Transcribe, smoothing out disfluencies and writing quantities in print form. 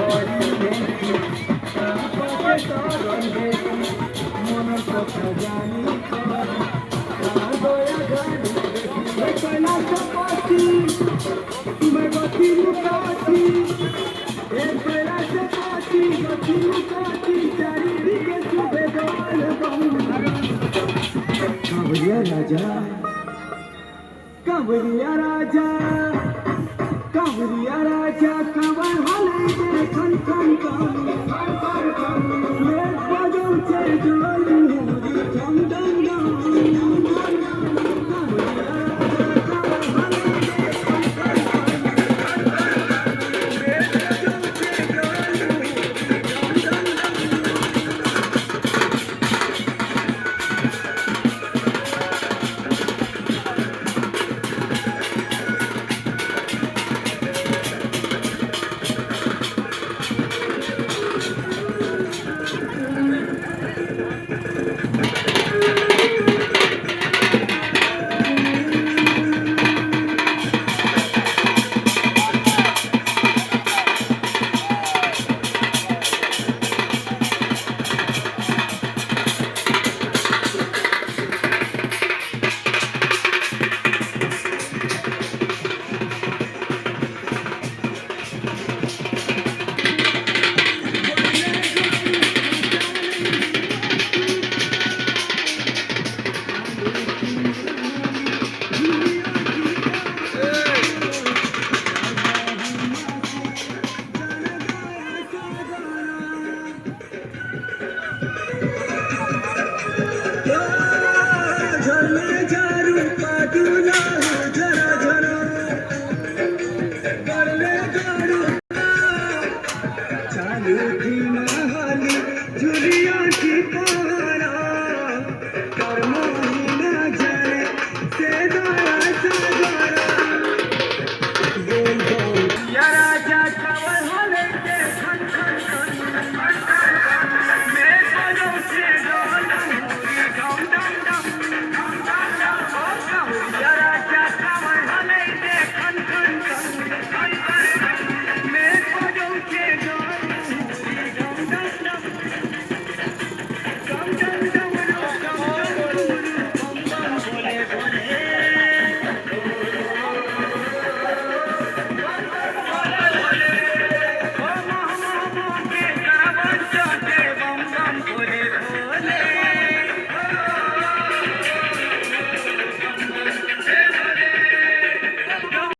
করি দেখি তারপরে তরল দেখি মনের কথা জানি দয়া গানি কৈলাস পাতি मैं गति लुकाती कैलाश पाती गति लुकाती चारिदिके सुबेदार कांवरिया राजा कांवरिया राजा कांवरिया राजा कांवर हले खन खन खन